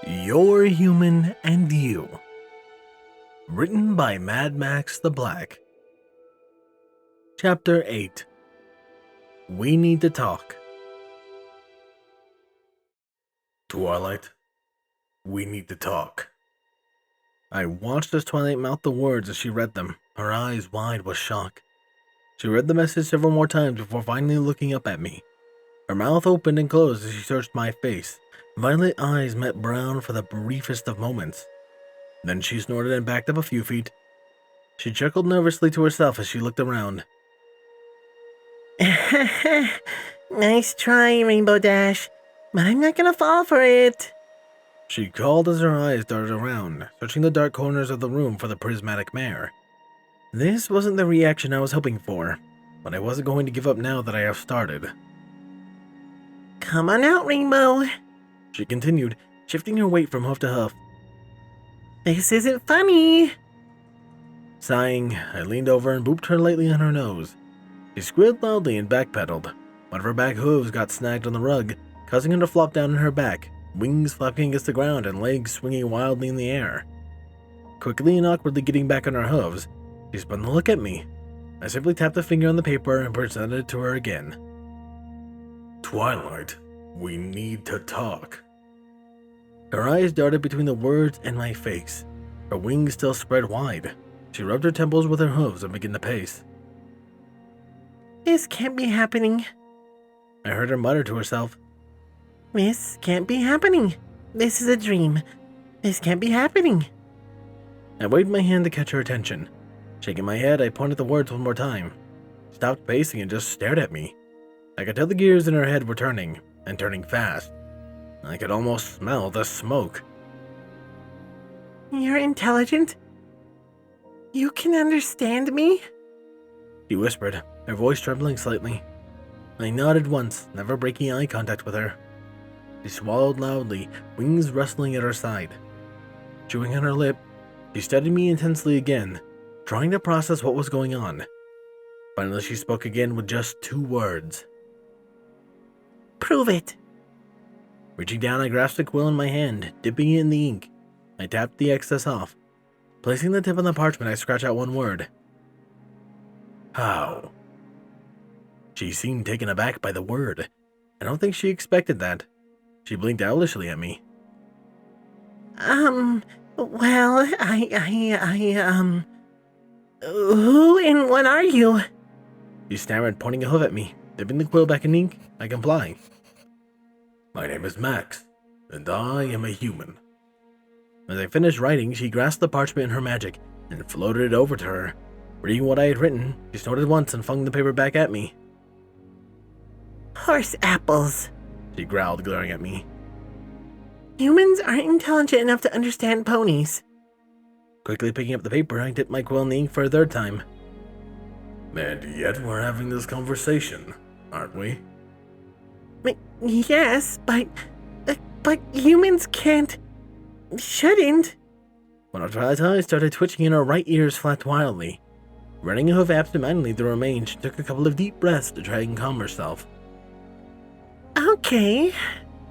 You're Human and You. Written by Mad Max the Black. Chapter 8. We Need to Talk. Twilight, we need to talk. I watched as Twilight mouthed the words as she read them, her eyes wide with shock. She read the message several more times before finally looking up at me. Her mouth opened and closed as she searched my face. Violet eyes met brown for the briefest of moments. Then she snorted and backed up a few feet. She chuckled nervously to herself as she looked around. Nice try, Rainbow Dash, but I'm not gonna fall for it. She called as her eyes darted around, searching the dark corners of the room for the prismatic mare. This wasn't the reaction I was hoping for, but I wasn't going to give up now that I have started. Come on out, Rainbow, She continued, shifting her weight from hoof to hoof. this isn't funny. Sighing, I leaned over and booped her lightly on her nose. She squealed loudly and backpedaled. One of her back hooves got snagged on the rug, causing her to flop down on her back, wings flapping against the ground and legs swinging wildly in the air. Quickly and awkwardly getting back on her hooves, she spun to look at me. I simply tapped a finger on the paper and presented it to her again. Twilight, we need to talk. Her eyes darted between the words and my face. Her wings still spread wide. She rubbed her temples with her hooves and began to pace. This can't be happening. I heard her mutter to herself. This can't be happening. This is a dream. This can't be happening. I waved my hand to catch her attention. Shaking my head, I pointed the words one more time. She stopped pacing and just stared at me. I could tell the gears in her head were turning, and turning fast. I could almost smell the smoke. You're intelligent? You can understand me? She whispered, her voice trembling slightly. I nodded once, never breaking eye contact with her. She swallowed loudly, wings rustling at her side. Chewing on her lip, she studied me intensely again, trying to process what was going on. Finally, she spoke again with just 2 words. Prove it. Reaching down, I grasped a quill in my hand, dipping it in the ink. I tapped the excess off. Placing the tip on the parchment, I scratched out 1 word. How? She seemed taken aback by the word. I don't think she expected that. She blinked owlishly at me. Well, who and what are you? She stammered, pointing a hoof at me. Dipping the quill back in ink, I comply. My name is Max, and I am a human. As I finished writing, she grasped the parchment in her magic and floated it over to her. Reading what I had written, she snorted once and flung the paper back at me. Horse apples. She growled, glaring at me. Humans aren't intelligent enough to understand ponies. Quickly picking up the paper, I dipped my quill in the ink for a 3rd time. And yet we're having this conversation, aren't we? Yes, but humans shouldn't. One of Twilight's eyes started twitching and her right ears flapped wildly. Running a hoof absentmindedly through her mane, she took a couple of deep breaths to try and calm herself. Okay.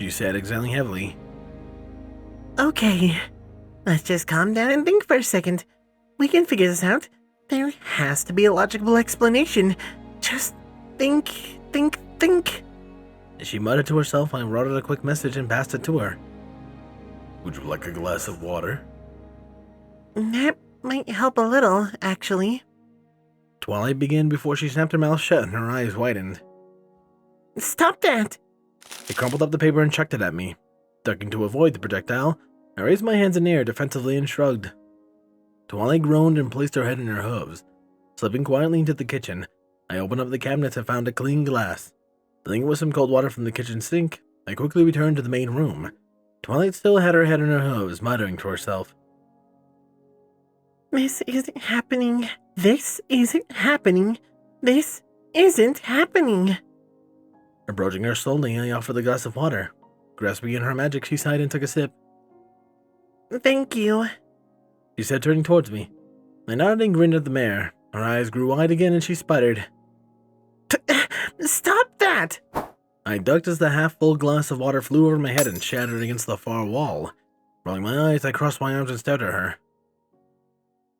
She said, exhaling heavily. Okay. Let's just calm down and think for a second. We can figure this out. There has to be a logical explanation. Just think. She muttered to herself. I wrote out a quick message and passed it to her. Would you like a glass of water? That might help a little, actually. Twilight began before she snapped her mouth shut and her eyes widened. Stop that! I crumpled up the paper and chucked it at me. Ducking to avoid the projectile, I raised my hands in the air defensively and shrugged. Twilight groaned and placed her head in her hooves. Slipping quietly into the kitchen, I opened up the cabinets and found a clean glass. Filling it with some cold water from the kitchen sink, I quickly returned to the main room. Twilight still had her head in her hooves, muttering to herself. This isn't happening. This isn't happening. This isn't happening. Approaching her slowly, I offered the glass of water. Grasping in her magic, she sighed and took a sip. Thank you, she said, turning towards me. I nodded and grinned at the mare. Her eyes grew wide again and she sputtered. Stop that! I ducked as the half-full glass of water flew over my head and shattered against the far wall. Rolling my eyes, I crossed my arms and stared at her.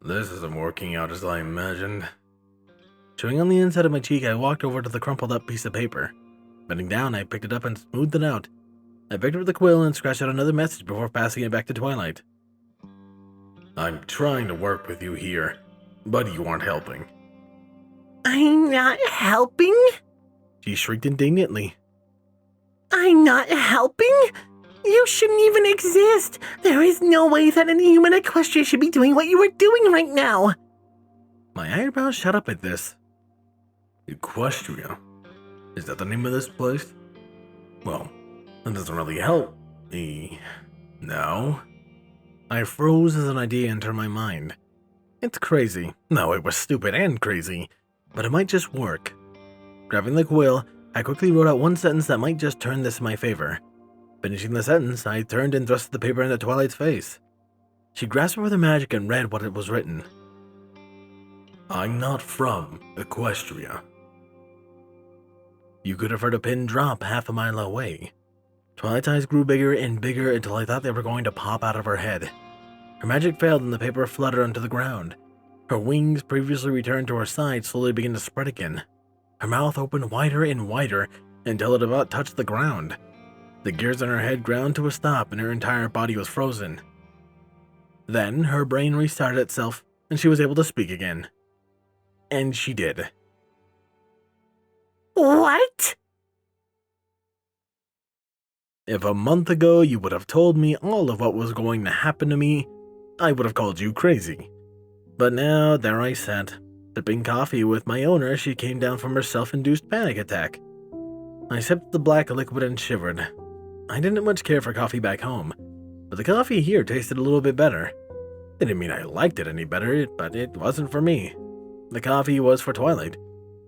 This isn't working out as I imagined. Chewing on the inside of my cheek, I walked over to the crumpled up piece of paper. Bending down, I picked it up and smoothed it out. I picked up the quill and scratched out another message before passing it back to Twilight. I'm trying to work with you here, but you aren't helping. I'm not helping? She shrieked indignantly. I'm not helping? You shouldn't even exist. There is no way that any human Equestria should be doing what you are doing right now. My eyebrows shot up at this. Equestria? Is that the name of this place? Well, that doesn't really help me. No? I froze as an idea entered my mind. It's crazy. No, it was stupid and crazy, but it might just work. Grabbing the quill, I quickly wrote out one sentence that might just turn this in my favor. Finishing the sentence, I turned and thrust the paper into Twilight's face. She grasped it with her magic and read what it was written. I'm not from Equestria. You could have heard a pin drop half a mile away. Twilight's eyes grew bigger and bigger until I thought they were going to pop out of her head. Her magic failed and the paper fluttered onto the ground. Her wings, previously returned to her side, slowly began to spread again. Her mouth opened wider and wider until it about touched the ground. The gears in her head ground to a stop and her entire body was frozen. Then her brain restarted itself and she was able to speak again. And she did. What? If a month ago you would have told me all of what was going to happen to me, I would have called you crazy. But now, there I sat, sipping coffee with my owner as she came down from her self-induced panic attack. I sipped the black liquid and shivered. I didn't much care for coffee back home, but the coffee here tasted a little bit better. It didn't mean I liked it any better, but it wasn't for me. The coffee was for Twilight.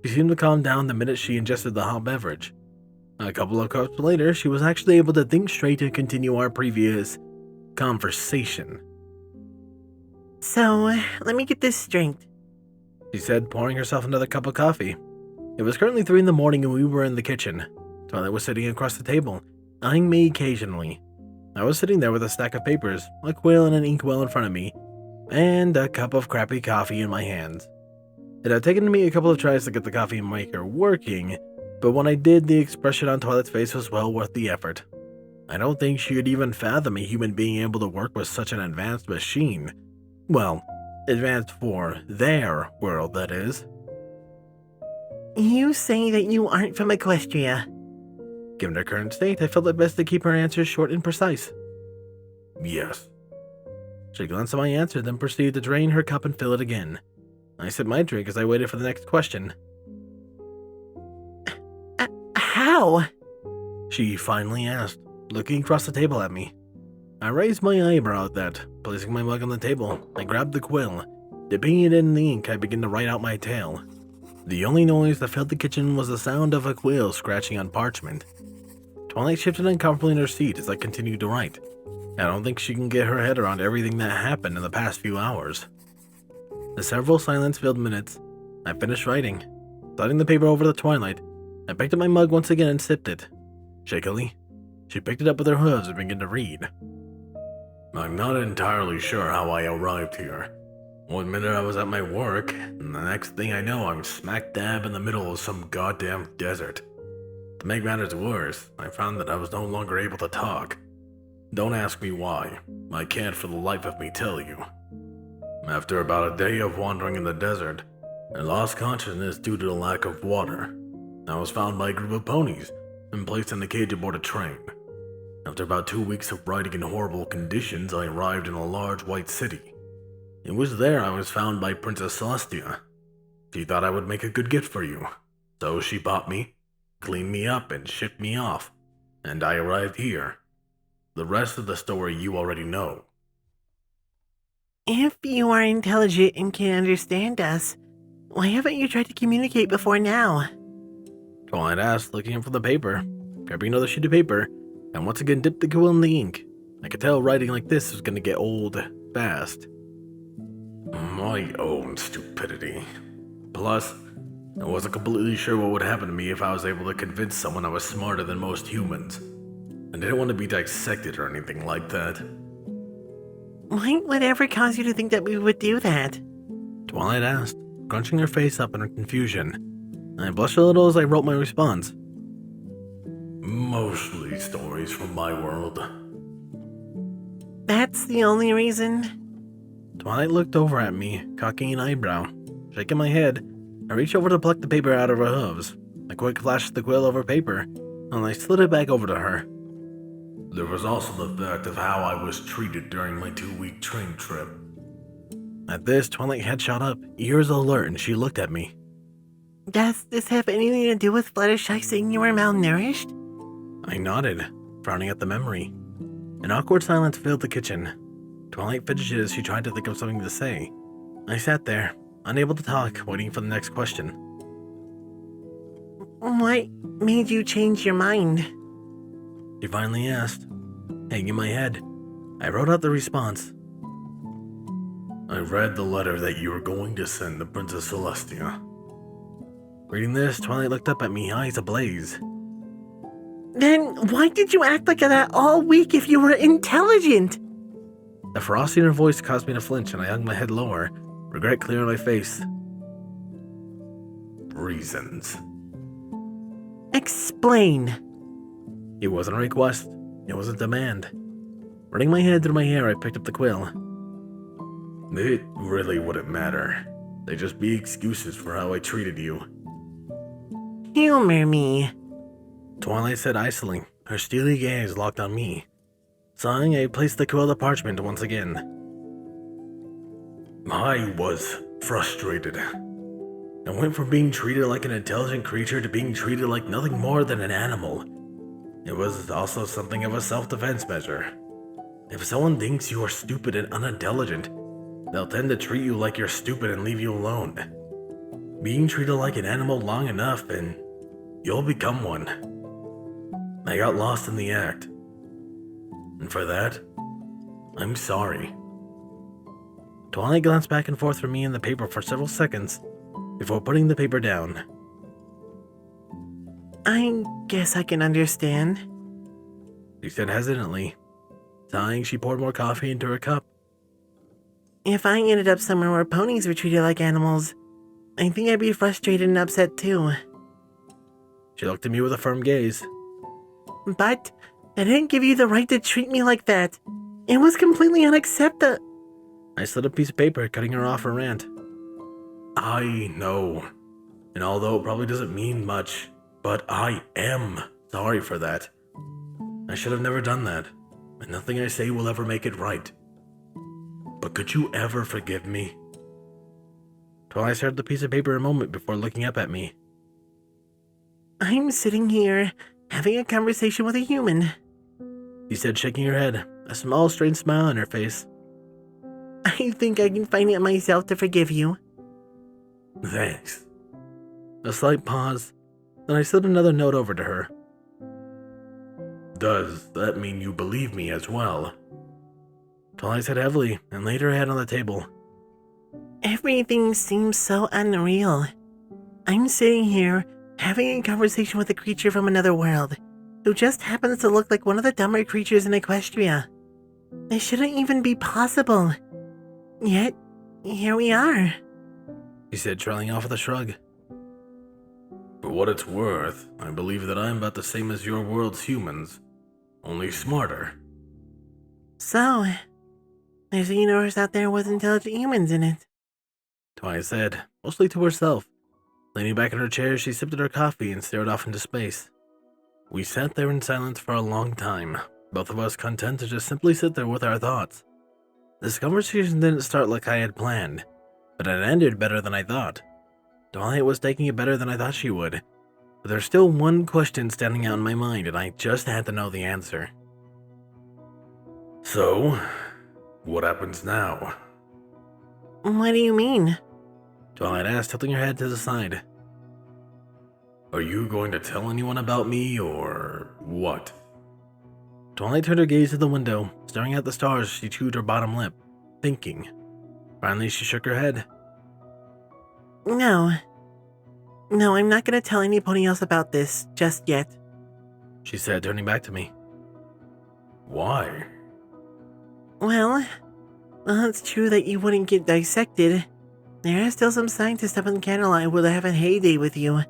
She seemed to calm down the minute she ingested the hot beverage. A couple of cups later, she was actually able to think straight and continue our previous conversation. So, let me get this straight, She said, pouring herself another cup of coffee. It was currently 3 in the morning and we were in the kitchen. Twilight was sitting across the table, eyeing me occasionally. I was sitting there with a stack of papers, a quill and an inkwell in front of me, and a cup of crappy coffee in my hands. It had taken me a couple of tries to get the coffee maker working, but when I did, the expression on Twilight's face was well worth the effort. I don't think she could even fathom a human being able to work with such an advanced machine. Well, advanced for their world, that is. You say that you aren't from Equestria. Given her current state, I felt it best to keep her answers short and precise. Yes. She glanced at my answer, then proceeded to drain her cup and fill it again. I sipped my drink as I waited for the next question. How? She finally asked, looking across the table at me. I raised my eyebrow at that. Placing my mug on the table, I grabbed the quill. Dipping it in the ink, I began to write out my tale. The only noise that filled the kitchen was the sound of a quill scratching on parchment. Twilight shifted uncomfortably in her seat as I continued to write. I don't think she can get her head around everything that happened in the past few hours. The several silence-filled minutes, I finished writing. Sliding the paper over to Twilight, I picked up my mug once again and sipped it. Shakily, she picked it up with her hooves and began to read. I'm not entirely sure how I arrived here. One minute I was at my work, and the next thing I know I'm smack dab in the middle of some goddamn desert. To make matters worse, I found that I was no longer able to talk. Don't ask me why. I can't for the life of me tell you. After about a day of wandering in the desert, I lost consciousness due to the lack of water. I was found by a group of ponies and placed in a cage aboard a train. After about 2 weeks of riding in horrible conditions, I arrived in a large white city. It was there I was found by Princess Celestia. She thought I would make a good gift for you, so she bought me, cleaned me up, and shipped me off, and I arrived here. The rest of the story you already know. If you are intelligent and can understand us, why haven't you tried to communicate before now? Twilight asked, looking up from the paper, grabbing another sheet of paper, and once again dipped the quill in the ink. I could tell writing like this was going to get old fast. My own stupidity. Plus, I wasn't completely sure what would happen to me if I was able to convince someone I was smarter than most humans. I didn't want to be dissected or anything like that. What would ever cause you to think that we would do that? Twilight asked, crunching her face up in her confusion. I blushed a little as I wrote my response. Mostly stories from my world. That's the only reason? Twilight looked over at me, cocking an eyebrow. Shaking my head, I reached over to pluck the paper out of her hooves. A quick flash of the quill over paper, and I slid it back over to her. There was also the fact of how I was treated during my 2-week train trip. At this, Twilight head shot up, ears alert, and she looked at me. Does this have anything to do with Fluttershy saying you were malnourished? I nodded, frowning at the memory. An awkward silence filled the kitchen. Twilight fidgeted as she tried to think of something to say. I sat there, unable to talk, waiting for the next question. What made you change your mind? She finally asked, hanging my head. I wrote out the response. I read the letter that you were going to send to Princess Celestia. Reading this, Twilight looked up at me, eyes ablaze. Then why did you act like that all week if you were intelligent? The ferocity in her voice caused me to flinch, and I hung my head lower, regret clear on my face. Reasons. Explain. It wasn't a request. It was a demand. Running my head through my hair, I picked up the quill. It really wouldn't matter. They'd just be excuses for how I treated you. Humor me. Twilight said icily, her steely gaze locked on me. Sighing, I placed the quill to parchment once again. I was frustrated. I went from being treated like an intelligent creature to being treated like nothing more than an animal. It was also something of a self-defense measure. If someone thinks you are stupid and unintelligent, they'll tend to treat you like you're stupid and leave you alone. Being treated like an animal long enough and you'll become one. I got lost in the act. And for that, I'm sorry. Twilight glanced back and forth from me and the paper for several seconds before putting the paper down. I guess I can understand. She said hesitantly. Sighing, she poured more coffee into her cup. If I ended up somewhere where ponies were treated like animals, I think I'd be frustrated and upset too. She looked at me with a firm gaze. But I didn't give you the right to treat me like that. It was completely unacceptable. I slid a piece of paper, cutting her off her rant. I know. And although it probably doesn't mean much, but I am sorry for that. I should have never done that, and nothing I say will ever make it right. But could you ever forgive me? Twilight stared at the piece of paper a moment before looking up at me. I'm sitting here, having a conversation with a human. She said, shaking her head, a small, strange smile on her face. I think I can find it myself to forgive you. Thanks. A slight pause, then I slid another note over to her. Does that mean you believe me as well? Twilight said heavily and laid her head on the table. Everything seems so unreal. I'm sitting here, having a conversation with a creature from another world, who just happens to look like one of the dumber creatures in Equestria. This shouldn't even be possible. Yet, here we are. She said, trailing off with a shrug. For what it's worth, I believe that I'm about the same as your world's humans, only smarter. So, there's a universe out there with intelligent humans in it. Twilight said, mostly to herself. Leaning back in her chair, she sipped at her coffee and stared off into space. We sat there in silence for a long time, both of us content to just simply sit there with our thoughts. This conversation didn't start like I had planned, but it ended better than I thought. Twilight was taking it better than I thought she would, but there's still one question standing out in my mind, and I just had to know the answer. So, what happens now? What do you mean? Twilight asked, tilting her head to the side. Are you going to tell anyone about me, or what? Twilight turned her gaze to the window, staring at the stars as she chewed her bottom lip, thinking. Finally, she shook her head. No, I'm not going to tell anybody else about this just yet. She said, turning back to me. Why? Well, Well, it's true that you wouldn't get dissected. There are still some scientists up in Candlelight who will have a heyday with you,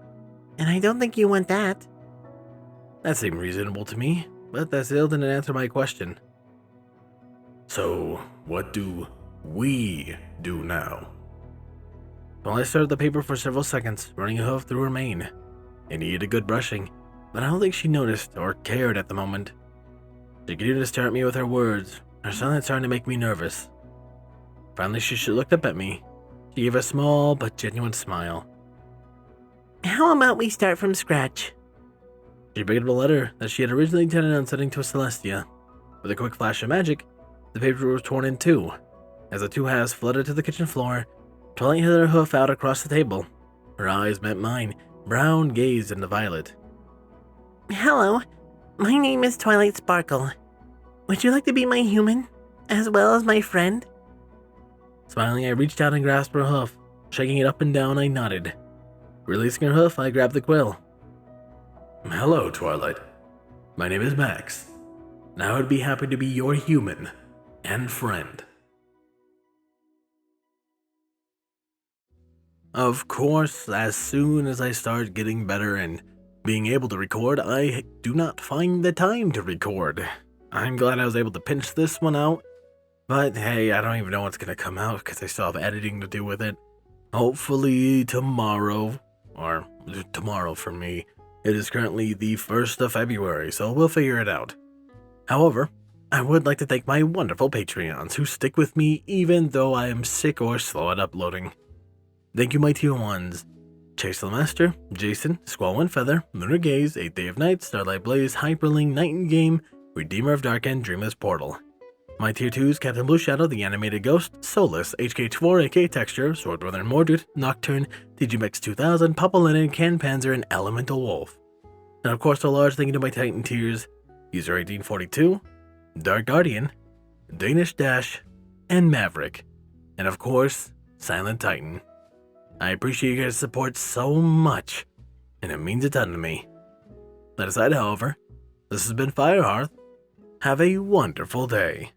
and I don't think you want that. That seemed reasonable to me, but that still didn't answer my question. So, what do we do now? Well, I stared at the paper for several seconds, running a hoof through her mane. It needed a good brushing, but I don't think she noticed or cared at the moment. She continued to stare at me with her words, her silence starting to make me nervous. Finally, she looked up at me. She gave a small but genuine smile. How about we start from scratch? She picked up a letter that she had originally intended on sending to Celestia. With a quick flash of magic, the paper was torn in two. As the two halves fluttered to the kitchen floor, Twilight held her hoof out across the table. Her eyes met mine, brown gazed into violet. Hello, my name is Twilight Sparkle. Would you like to be my human, as well as my friend? Smiling, I reached out and grasped her hoof. Shaking it up and down, I nodded. Releasing her hoof, I grabbed the quill. Hello, Twilight. My name is Max. Now I'd be happy to be your human and friend. Of course, as soon as I start getting better and being able to record, I do not find the time to record. I'm glad I was able to pinch this one out, but hey, I don't even know what's gonna come out because I still have editing to do with it. Hopefully tomorrow, or tomorrow for me. It is currently the 1st of February, so we'll figure it out. However, I would like to thank my wonderful Patreons who stick with me even though I am sick or slow at uploading. Thank you, my tier 1s. Chase Lemaster, Jason, Squall Windfeather, Lunar Gaze, 8th Day of Night, Starlight Blaze, Hyperling, Night in Game, Redeemer of Dark End, Dreamless Portal. My tier 2s, Captain Blueshadow, The Animated Ghost, Solus, HK4, aka Texture, Swordbrother Mordred, Nocturne, DJMX 2000, Papa Linen, Can Panzer, and Elemental Wolf. And of course, a large thank you to my Titan tiers, User 1842, Dark Guardian, Danish Dash, and Maverick. And of course, Silent Titan. I appreciate your guys' support so much, and it means a ton to me. That aside, however, this has been Firehearth. Have a wonderful day.